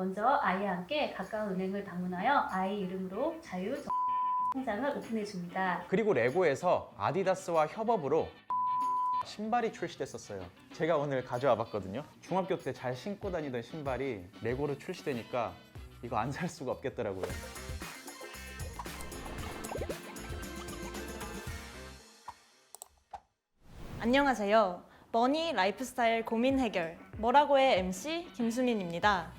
먼저 아이와 함께 가까운 은행을 방문하여 아이 이름으로 자유 통장을 오픈해 줍니다. 그리고 레고에서 아디다스와 협업으로 신발이 출시됐었어요. 제가 오늘 가져와 봤거든요. 중학교 때 잘 신고 다니던 신발이 레고로 출시되니까 이거 안 살 수가 없겠더라고요. 안녕하세요. 머니 라이프스타일 고민 해결 뭐라고의 MC 김수민입니다.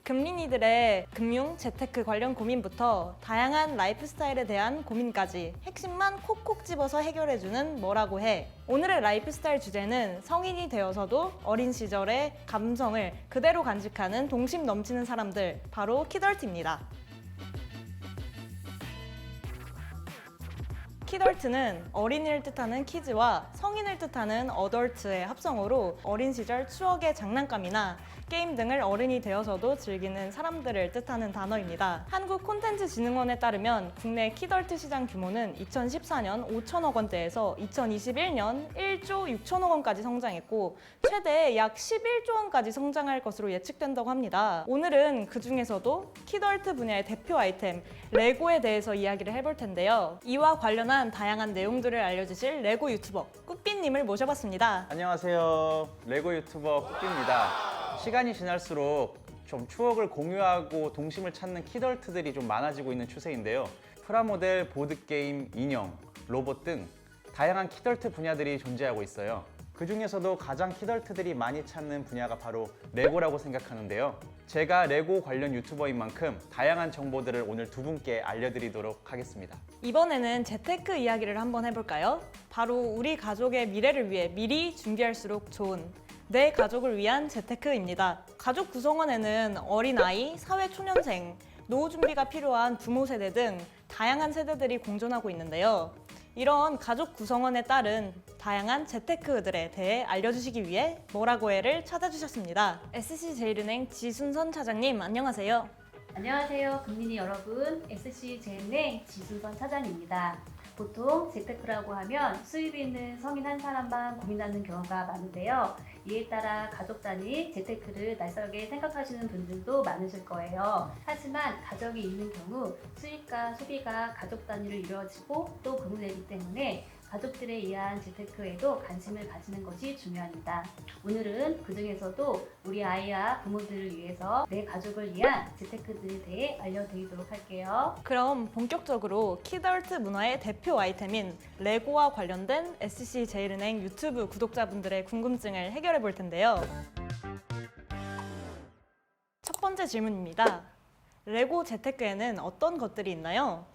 금린이들의 금융, 재테크 관련 고민부터 다양한 라이프스타일에 대한 고민까지 핵심만 콕콕 집어서 해결해주는 뭐라고 해. 오늘의 라이프스타일 주제는 성인이 되어서도 어린 시절의 감성을 그대로 간직하는 동심 넘치는 사람들, 바로 키덜트입니다. 키덜트는 어린이를 뜻하는 키즈와 성인을 뜻하는 어덜트의 합성어로 어린 시절 추억의 장난감이나 게임 등을 어른이 되어서도 즐기는 사람들을 뜻하는 단어입니다. 한국콘텐츠진흥원에 따르면 국내 키덜트 시장 규모는 2014년 5천억 원대에서 2021년 1조 6천억 원까지 성장했고 최대 약 11조 원까지 성장할 것으로 예측된다고 합니다. 오늘은 그 중에서도 키덜트 분야의 대표 아이템 레고에 대해서 이야기를 해볼 텐데요. 이와 관련한 다양한 내용들을 알려주실 레고 유튜버 꾸삐님을 모셔봤습니다. 안녕하세요. 레고 유튜버 꾸삐입니다. 시간이 지날수록 좀 추억을 공유하고 동심을 찾는 키덜트들이 좀 많아지고 있는 추세인데요. 프라모델, 보드게임, 인형, 로봇 등 다양한 키덜트 분야들이 존재하고 있어요. 그 중에서도 가장 키덜트들이 많이 찾는 분야가 바로 레고라고 생각하는데요. 제가 레고 관련 유튜버인 만큼 다양한 정보들을 오늘 두 분께 알려드리도록 하겠습니다. 이번에는 재테크 이야기를 한번 해볼까요? 바로 우리 가족의 미래를 위해 미리 준비할수록 좋은 내 가족을 위한 재테크입니다. 가족 구성원에는 어린아이, 사회초년생, 노후 준비가 필요한 부모 세대 등 다양한 세대들이 공존하고 있는데요. 이런 가족 구성원에 따른 다양한 재테크들에 대해 알려주시기 위해 뭐라고 해를 찾아주셨습니다. SC제일은행 지순선 차장님, 안녕하세요. 안녕하세요, 국민이 여러분. SC제일은행 지순선 차장입니다. 보통 재테크라고 하면 수입이 있는 성인 한 사람만 고민하는 경우가 많은데요. 이에 따라 가족 단위 재테크를 낯설게 생각하시는 분들도 많으실 거예요. 하지만 가정이 있는 경우 수입과 소비가 가족 단위로 이루어지고 또 분배되기 때문에 가족들에 의한 재테크에도 관심을 가지는 것이 중요합니다. 오늘은 그 중에서도 우리 아이와 부모들을 위해서 내 가족을 위한 재테크들에 대해 알려드리도록 할게요. 그럼 본격적으로 키덜트 문화의 대표 아이템인 레고와 관련된 SC제일은행 유튜브 구독자분들의 궁금증을 해결해 볼 텐데요. 첫 번째 질문입니다. 레고 재테크에는 어떤 것들이 있나요?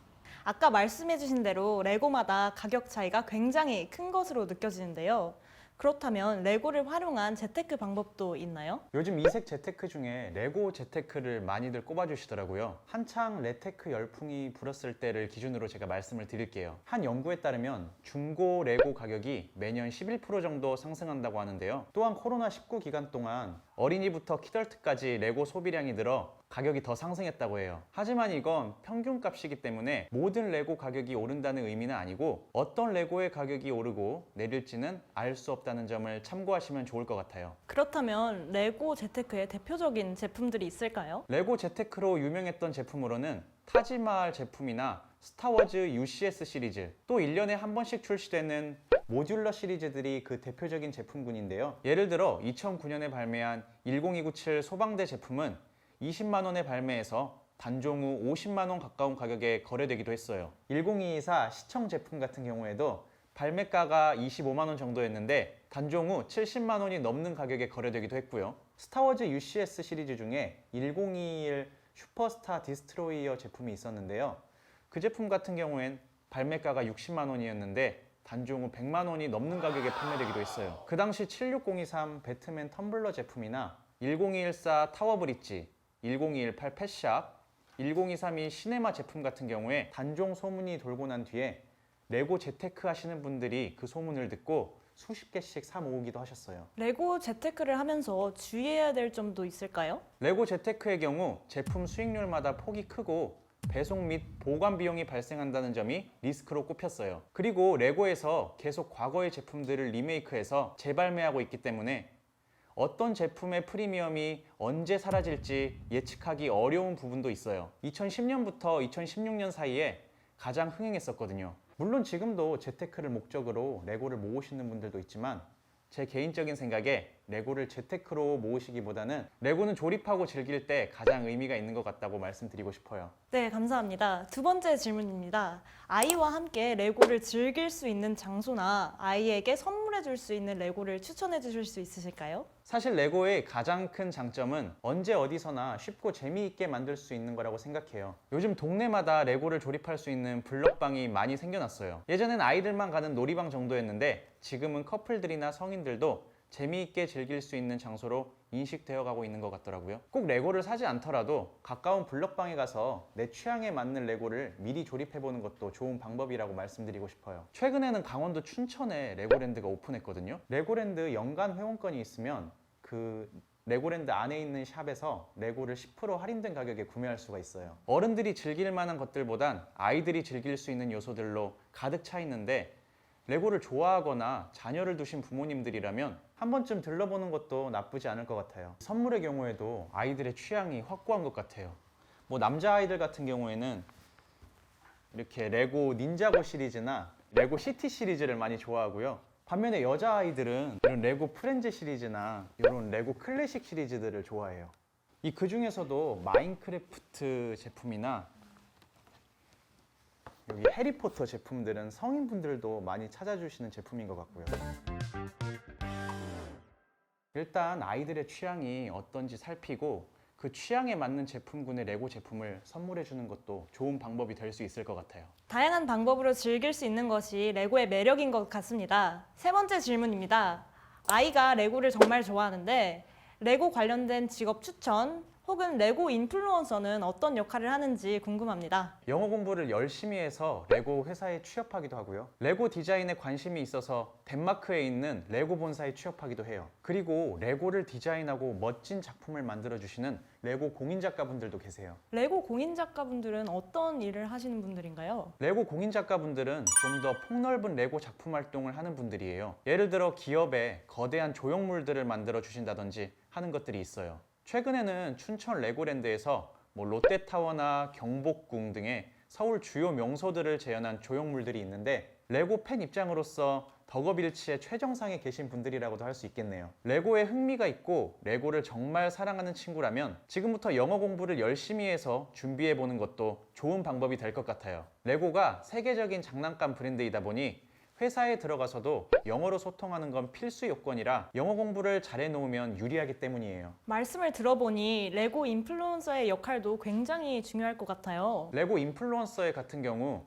아까 말씀해주신 대로 레고마다 가격 차이가 굉장히 큰 것으로 느껴지는데요. 그렇다면 레고를 활용한 재테크 방법도 있나요? 요즘 이색 재테크 중에 레고 재테크를 많이들 꼽아주시더라고요. 한창 레테크 열풍이 불었을 때를 기준으로 제가 말씀을 드릴게요. 한 연구에 따르면 중고 레고 가격이 매년 11% 정도 상승한다고 하는데요. 또한 코로나19 기간 동안 어린이부터 키덜트까지 레고 소비량이 늘어 가격이 더 상승했다고 해요. 하지만 이건 평균값이기 때문에 모든 레고 가격이 오른다는 의미는 아니고 어떤 레고의 가격이 오르고 내릴지는 알 수 없다는 점을 참고하시면 좋을 것 같아요. 그렇다면 레고 재테크의 대표적인 제품들이 있을까요? 레고 재테크로 유명했던 제품으로는 타지마할 제품이나 스타워즈 UCS 시리즈, 또 1년에 한 번씩 출시되는 모듈러 시리즈들이 그 대표적인 제품군인데요. 예를 들어 2009년에 발매한 10297 소방대 제품은 20만 원에 발매해서 단종 후 50만 원 가까운 가격에 거래되기도 했어요. 10224 시청 제품 같은 경우에도 발매가가 25만 원 정도였는데 단종 후 70만 원이 넘는 가격에 거래되기도 했고요. 스타워즈 UCS 시리즈 중에 1021 슈퍼스타 디스트로이어 제품이 있었는데요. 그 제품 같은 경우엔 발매가가 60만 원이었는데 단종 후 100만 원이 넘는 가격에 판매되기도 했어요. 그 당시 76023 배트맨 텀블러 제품이나 10214 타워 브릿지, 10218 펫샵, 10232 시네마 제품 같은 경우에 단종 소문이 돌고 난 뒤에 레고 재테크 하시는 분들이 그 소문을 듣고 수십 개씩 사 모으기도 하셨어요. 레고 재테크를 하면서 주의해야 될 점도 있을까요? 레고 재테크의 경우 제품 수익률마다 폭이 크고 배송 및 보관 비용이 발생한다는 점이 리스크로 꼽혔어요. 그리고 레고에서 계속 과거의 제품들을 리메이크해서 재발매하고 있기 때문에 어떤 제품의 프리미엄이 언제 사라질지 예측하기 어려운 부분도 있어요. 2010년부터 2016년 사이에 가장 흥행했었거든요. 물론 지금도 재테크를 목적으로 레고를 모으시는 분들도 있지만 제 개인적인 생각에 레고를 재테크로 모으시기보다는 레고는 조립하고 즐길 때 가장 의미가 있는 것 같다고 말씀드리고 싶어요. 네, 감사합니다. 두 번째 질문입니다. 아이와 함께 레고를 즐길 수 있는 장소나 아이에게 선물해 줄 수 있는 레고를 추천해 주실 수 있으실까요? 사실 레고의 가장 큰 장점은 언제 어디서나 쉽고 재미있게 만들 수 있는 거라고 생각해요. 요즘 동네마다 레고를 조립할 수 있는 블럭방이 많이 생겨났어요. 예전엔 아이들만 가는 놀이방 정도였는데 지금은 커플들이나 성인들도 재미있게 즐길 수 있는 장소로 인식되어 가고 있는 것 같더라고요. 꼭 레고를 사지 않더라도 가까운 블럭방에 가서 내 취향에 맞는 레고를 미리 조립해 보는 것도 좋은 방법이라고 말씀드리고 싶어요. 최근에는 강원도 춘천에 레고랜드가 오픈했거든요. 레고랜드 연간 회원권이 있으면 그 레고랜드 안에 있는 샵에서 레고를 10% 할인된 가격에 구매할 수가 있어요. 어른들이 즐길 만한 것들보단 아이들이 즐길 수 있는 요소들로 가득 차 있는데 레고를 좋아하거나 자녀를 두신 부모님들이라면 한 번쯤 들러보는 것도 나쁘지 않을 것 같아요. 선물의 경우에도 아이들의 취향이 확고한 것 같아요. 뭐 남자아이들 같은 경우에는 이렇게 레고 닌자고 시리즈나 레고 시티 시리즈를 많이 좋아하고요. 반면에 여자아이들은 이런 레고 프렌즈 시리즈나 이런 레고 클래식 시리즈들을 좋아해요. 그 중에서도 마인크래프트 제품이나 여기 해리포터 제품들은 성인분들도 많이 찾아주시는 제품인 것 같고요. 일단 아이들의 취향이 어떤지 살피고 그 취향에 맞는 제품군의 레고 제품을 선물해 주는 것도 좋은 방법이 될 수 있을 것 같아요. 다양한 방법으로 즐길 수 있는 것이 레고의 매력인 것 같습니다. 세 번째 질문입니다. 아이가 레고를 정말 좋아하는데 레고 관련된 직업 추천 혹은 레고 인플루언서는 어떤 역할을 하는지 궁금합니다. 영어 공부를 열심히 해서 레고 회사에 취업하기도 하고요. 레고 디자인에 관심이 있어서 덴마크에 있는 레고 본사에 취업하기도 해요. 그리고 레고를 디자인하고 멋진 작품을 만들어주시는 레고 공인 작가분들도 계세요. 레고 공인 작가분들은 어떤 일을 하시는 분들인가요? 레고 공인 작가분들은 좀 더 폭넓은 레고 작품 활동을 하는 분들이에요. 예를 들어 기업에 거대한 조형물들을 만들어 주신다든지 하는 것들이 있어요. 최근에는 춘천 레고랜드에서 롯데타워나 경복궁 등의 서울 주요 명소들을 재현한 조형물들이 있는데 레고 팬 입장으로서 덕업일치의 최정상에 계신 분들이라고도 할 수 있겠네요. 레고에 흥미가 있고 레고를 정말 사랑하는 친구라면 지금부터 영어 공부를 열심히 해서 준비해 보는 것도 좋은 방법이 될 것 같아요. 레고가 세계적인 장난감 브랜드이다 보니 회사에 들어가서도 영어로 소통하는 건 필수 요건이라 영어 공부를 잘해 놓으면 유리하기 때문이에요. 말씀을 들어보니 레고 인플루언서의 역할도 굉장히 중요할 것 같아요. 레고 인플루언서의 같은 경우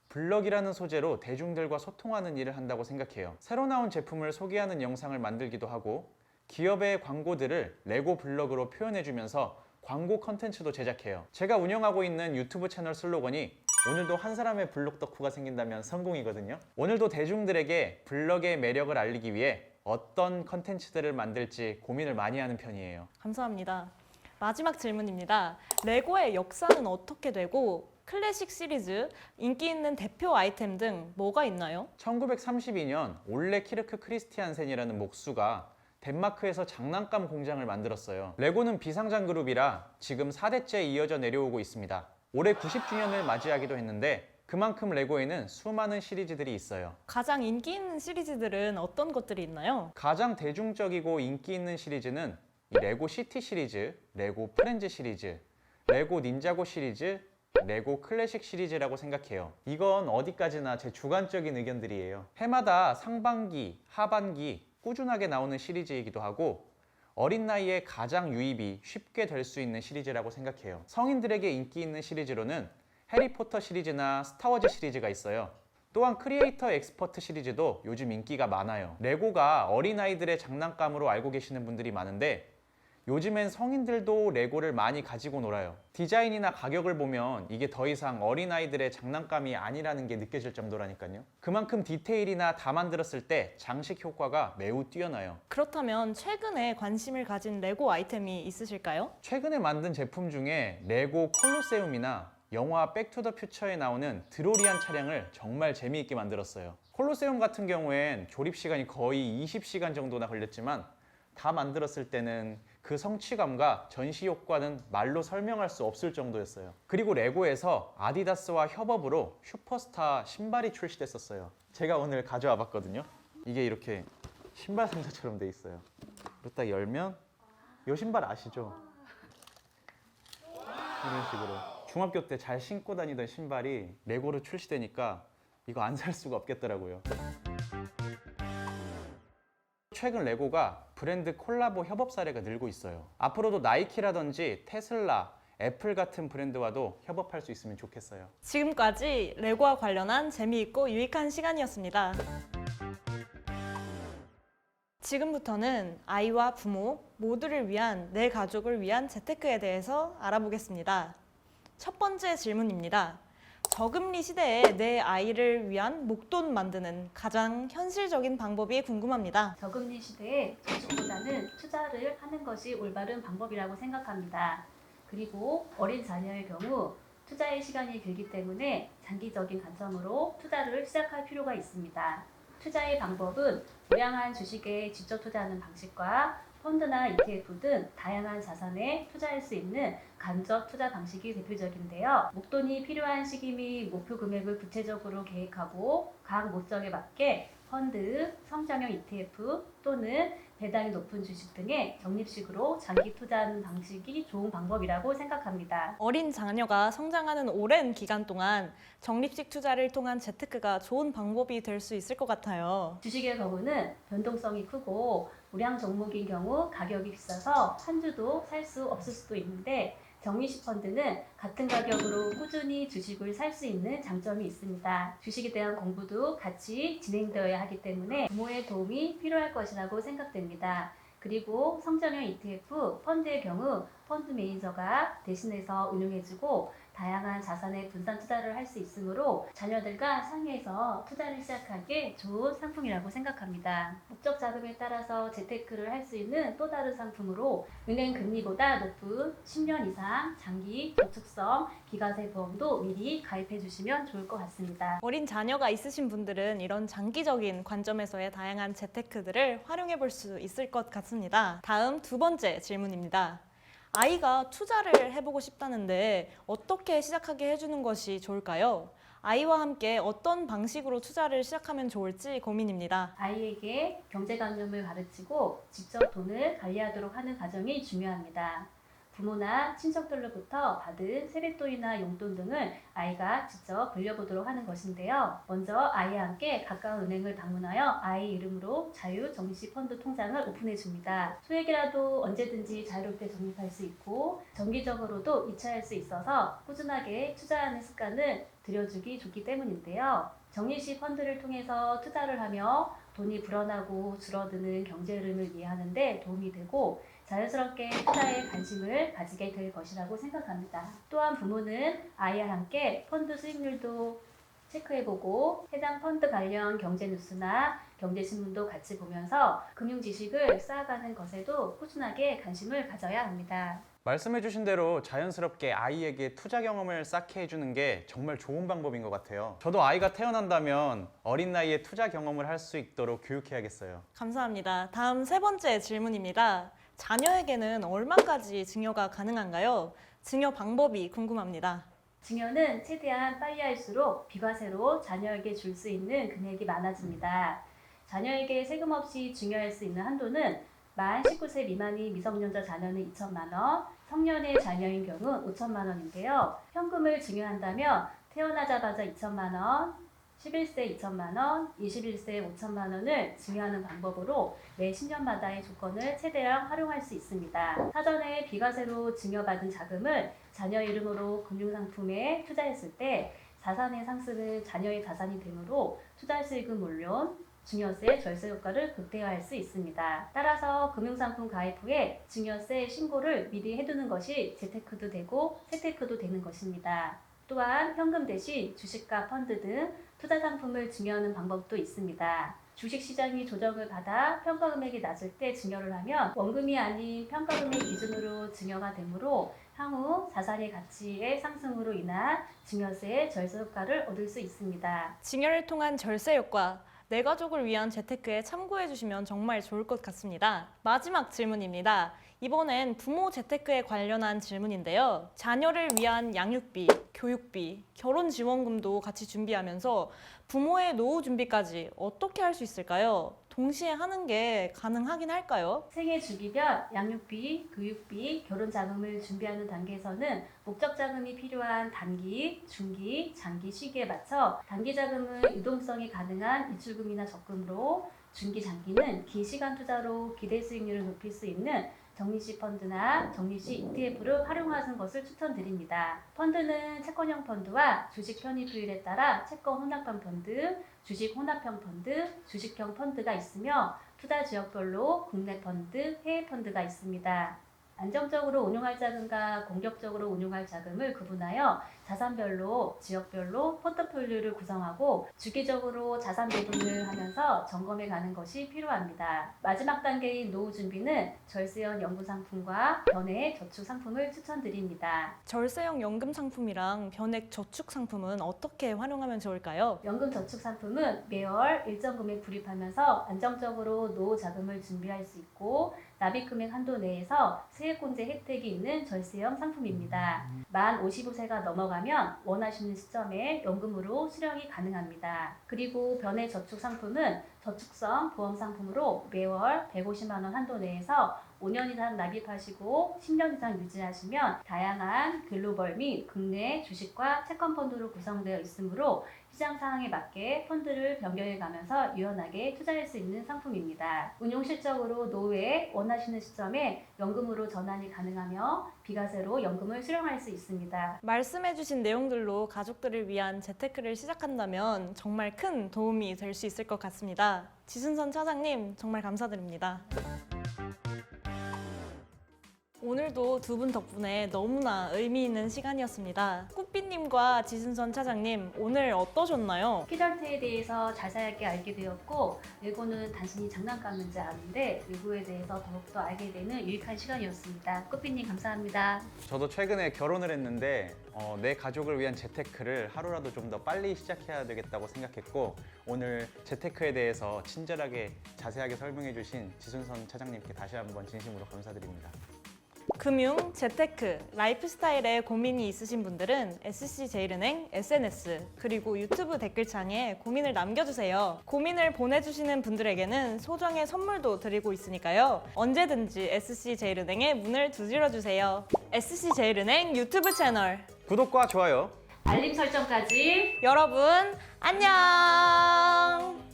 블럭이라는 소재로 대중들과 소통하는 일을 한다고 생각해요. 새로 나온 제품을 소개하는 영상을 만들기도 하고 기업의 광고들을 레고 블럭으로 표현해주면서 광고 컨텐츠도 제작해요. 제가 운영하고 있는 유튜브 채널 슬로건이 오늘도 한 사람의 블럭 덕후가 생긴다면 성공이거든요. 오늘도 대중들에게 블럭의 매력을 알리기 위해 어떤 컨텐츠들을 만들지 고민을 많이 하는 편이에요. 감사합니다. 마지막 질문입니다. 레고의 역사는 어떻게 되고 클래식 시리즈, 인기 있는 대표 아이템 등 뭐가 있나요? 1932년 올레 키르크 크리스티안센이라는 목수가 덴마크에서 장난감 공장을 만들었어요. 레고는 비상장 그룹이라 지금 4대째 이어져 내려오고 있습니다. 올해 90주년을 맞이하기도 했는데 그만큼 레고에는 수많은 시리즈들이 있어요. 가장 인기 있는 시리즈들은 어떤 것들이 있나요? 가장 대중적이고 인기 있는 시리즈는 이 레고 시티 시리즈, 레고 프렌즈 시리즈, 레고 닌자고 시리즈, 레고 클래식 시리즈라고 생각해요. 이건 어디까지나 제 주관적인 의견들이에요. 해마다 상반기, 하반기 꾸준하게 나오는 시리즈이기도 하고 어린 나이에 가장 유입이 쉽게 될 수 있는 시리즈라고 생각해요. 성인들에게 인기 있는 시리즈로는 해리포터 시리즈나 스타워즈 시리즈가 있어요. 또한 크리에이터 엑스퍼트 시리즈도 요즘 인기가 많아요. 레고가 어린아이들의 장난감으로 알고 계시는 분들이 많은데 요즘엔 성인들도 레고를 많이 가지고 놀아요. 디자인이나 가격을 보면 이게 더 이상 어린아이들의 장난감이 아니라는 게 느껴질 정도라니까요. 그만큼 디테일이나 다 만들었을 때 장식 효과가 매우 뛰어나요. 그렇다면 최근에 관심을 가진 레고 아이템이 있으실까요? 최근에 만든 제품 중에 레고 콜로세움이나 영화 백투더퓨처에 나오는 드로리안 차량을 정말 재미있게 만들었어요. 콜로세움 같은 경우엔 조립 시간이 거의 20시간 정도나 걸렸지만 다 만들었을 때는 그 성취감과 전시 효과는 말로 설명할 수 없을 정도였어요. 그리고 레고에서 아디다스와 협업으로 슈퍼스타 신발이 출시됐었어요. 제가 오늘 가져와 봤거든요. 이게 이렇게 신발 상자처럼 돼 있어요. 그리고 딱 열면 이 신발 아시죠? 이런 식으로 중학교 때 잘 신고 다니던 신발이 레고로 출시되니까 이거 안 살 수가 없겠더라고요. 최근 레고가 브랜드 콜라보 협업 사례가 늘고 있어요. 앞으로도 나이키라든지 테슬라, 애플 같은 브랜드와도 협업할 수 있으면 좋겠어요. 지금까지 레고와 관련한 재미있고 유익한 시간이었습니다. 지금부터는 아이와 부모 모두를 위한 내 가족을 위한 재테크에 대해서 알아보겠습니다. 첫 번째 질문입니다. 저금리 시대에 내 아이를 위한 목돈 만드는 가장 현실적인 방법이 궁금합니다. 저금리 시대에 저축보다는 투자를 하는 것이 올바른 방법이라고 생각합니다. 그리고 어린 자녀의 경우 투자의 시간이 길기 때문에 장기적인 관점으로 투자를 시작할 필요가 있습니다. 투자의 방법은 우량한 주식에 직접 투자하는 방식과 펀드나 ETF 등 다양한 자산에 투자할 수 있는 간접 투자 방식이 대표적인데요. 목돈이 필요한 시기 및 목표 금액을 구체적으로 계획하고 각 목적에 맞게 펀드, 성장형 ETF 또는 배당이 높은 주식 등의 적립식으로 장기 투자하는 방식이 좋은 방법이라고 생각합니다. 어린 자녀가 성장하는 오랜 기간 동안 적립식 투자를 통한 재테크가 좋은 방법이 될 수 있을 것 같아요. 주식의 경우는 변동성이 크고 우량 종목인 경우 가격이 비싸서 한 주도 살 수 없을 수도 있는데 적립식 펀드는 같은 가격으로 꾸준히 주식을 살 수 있는 장점이 있습니다. 주식에 대한 공부도 같이 진행되어야 하기 때문에 부모의 도움이 필요할 것이라고 생각됩니다. 그리고 성장형 ETF, 펀드의 경우 펀드 매니저가 대신해서 운용해주고 다양한 자산의 분산 투자를 할 수 있으므로 자녀들과 상의해서 투자를 시작하기에 좋은 상품이라고 생각합니다. 목적 자금에 따라서 재테크를 할 수 있는 또 다른 상품으로 은행 금리보다 높은 10년 이상 장기 저축성 기간세 보험도 미리 가입해 주시면 좋을 것 같습니다. 어린 자녀가 있으신 분들은 이런 장기적인 관점에서의 다양한 재테크들을 활용해 볼 수 있을 것 같습니다. 다음 두 번째 질문입니다. 아이가 투자를 해보고 싶다는데 어떻게 시작하게 해주는 것이 좋을까요? 아이와 함께 어떤 방식으로 투자를 시작하면 좋을지 고민입니다. 아이에게 경제관념을 가르치고 직접 돈을 관리하도록 하는 과정이 중요합니다. 부모나 친척들로부터 받은 세뱃돈이나 용돈 등을 아이가 직접 돌려보도록 하는 것인데요. 먼저 아이와 함께 가까운 은행을 방문하여 아이 이름으로 자유정기펀드 통장을 오픈해 줍니다. 소액이라도 언제든지 자유롭게 적립할 수 있고 정기적으로도 이체할 수 있어서 꾸준하게 투자하는 습관을 들여주기 좋기 때문인데요. 적립식 펀드를 통해서 투자를 하며 돈이 불어나고 줄어드는 경제 흐름을 이해하는 데 도움이 되고 자연스럽게 투자에 관심을 가지게 될 것이라고 생각합니다. 또한 부모는 아이와 함께 펀드 수익률도 체크해보고 해당 펀드 관련 경제 뉴스나 경제신문도 같이 보면서 금융 지식을 쌓아가는 것에도 꾸준하게 관심을 가져야 합니다. 말씀해주신 대로 자연스럽게 아이에게 투자 경험을 쌓게 해주는 게 정말 좋은 방법인 것 같아요. 저도 아이가 태어난다면 어린 나이에 투자 경험을 할 수 있도록 교육해야겠어요. 감사합니다. 다음 세 번째 질문입니다. 자녀에게는 얼마까지 증여가 가능한가요? 증여 방법이 궁금합니다. 증여는 최대한 빨리 할수록 비과세로 자녀에게 줄 수 있는 금액이 많아집니다. 자녀에게 세금 없이 증여할 수 있는 한도는 만 19세 미만인 미성년자 자녀는 2천만 원, 성년의 자녀인 경우 5천만 원인데요. 현금을 증여한다면 태어나자마자 2천만 원, 11세 2천만 원, 21세 5천만 원을 증여하는 방법으로 매 10년마다의 조건을 최대한 활용할 수 있습니다. 사전에 비과세로 증여받은 자금을 자녀 이름으로 금융상품에 투자했을 때 자산의 상승은 자녀의 자산이 되므로 투자 수익은 물론 증여세 절세 효과를 극대화할 수 있습니다. 따라서 금융상품 가입 후에 증여세 신고를 미리 해두는 것이 재테크도 되고 세테크도 되는 것입니다. 또한 현금 대신 주식과 펀드 등 투자 상품을 증여하는 방법도 있습니다. 주식시장이 조정을 받아 평가금액이 낮을 때 증여를 하면 원금이 아닌 평가금액 기준으로 증여가 되므로 향후 자산의 가치의 상승으로 인한 증여세의 절세 효과를 얻을 수 있습니다. 증여를 통한 절세 효과, 내 가족을 위한 재테크에 참고해 주시면 정말 좋을 것 같습니다. 마지막 질문입니다. 이번엔 부모 재테크에 관련한 질문인데요. 자녀를 위한 양육비, 교육비, 결혼 지원금도 같이 준비하면서 부모의 노후 준비까지 어떻게 할 수 있을까요? 동시에 하는 게 가능하긴 할까요? 생애 주기별 양육비, 교육비, 결혼 자금을 준비하는 단계에서는 목적 자금이 필요한 단기, 중기, 장기 시기에 맞춰 단기 자금은 유동성이 가능한 입출금이나 적금으로, 중기, 장기는 긴 시간 투자로 기대 수익률을 높일 수 있는 적립식 펀드나 적립식 ETF를 활용하는 것을 추천드립니다. 펀드는 채권형 펀드와 주식 편입 비율에 따라 채권 혼합형 펀드, 주식 혼합형 펀드, 주식형 펀드가 있으며 투자 지역별로 국내 펀드, 해외 펀드가 있습니다. 안정적으로 운용할 자금과 공격적으로 운용할 자금을 구분하여 자산별로, 지역별로 포트폴리오를 구성하고 주기적으로 자산 배분을 하면서 점검해 가는 것이 필요합니다. 마지막 단계인 노후 준비는 절세형 연금 상품과 변액 저축 상품을 추천드립니다. 절세형 연금 상품이랑 변액 저축 상품은 어떻게 활용하면 좋을까요? 연금 저축 상품은 매월 일정 금액 불입하면서 안정적으로 노후 자금을 준비할 수 있고 납입 금액 한도 내에서 세액공제 혜택이 있는 절세형 상품입니다. 만 55세가 넘어가면 원하시는 시점에 연금으로 수령이 가능합니다. 그리고 변액 저축 상품은 저축성 보험 상품으로 매월 150만 원 한도 내에서 5년 이상 납입하시고 10년 이상 유지하시면 다양한 글로벌 및 국내 주식과 채권 펀드로 구성되어 있으므로 시장 상황에 맞게 펀드를 변경해 가면서 유연하게 투자할 수 있는 상품입니다. 운용 실적으로 노후에 원하시는 시점에 연금으로 전환이 가능하며 비과세로 연금을 수령할 수 있습니다. 말씀해주신 내용들로 가족들을 위한 재테크를 시작한다면 정말 큰 도움이 될 수 있을 것 같습니다. 지순선 차장님 정말 감사드립니다. 오늘도 두 분 덕분에 너무나 의미 있는 시간이었습니다. 꾸삐님과 지순선 차장님 오늘 어떠셨나요? 키덜트에 대해서 자세하게 알게 되었고 레고는 단순히 장난감인지 아는데 레고에 대해서 더욱더 알게 되는 유익한 시간이었습니다. 꾸삐님 감사합니다. 저도 최근에 결혼을 했는데 내 가족을 위한 재테크를 하루라도 좀 더 빨리 시작해야 되겠다고 생각했고 오늘 재테크에 대해서 친절하게 자세하게 설명해 주신 지순선 차장님께 다시 한번 진심으로 감사드립니다. 금융, 재테크, 라이프스타일에 고민이 있으신 분들은 SC제일은행 SNS 그리고 유튜브 댓글창에 고민을 남겨주세요. 고민을 보내주시는 분들에게는 소정의 선물도 드리고 있으니까요. 언제든지 SC제일은행에 문을 두드려주세요. SC제일은행 유튜브 채널 구독과 좋아요 알림 설정까지 여러분 안녕!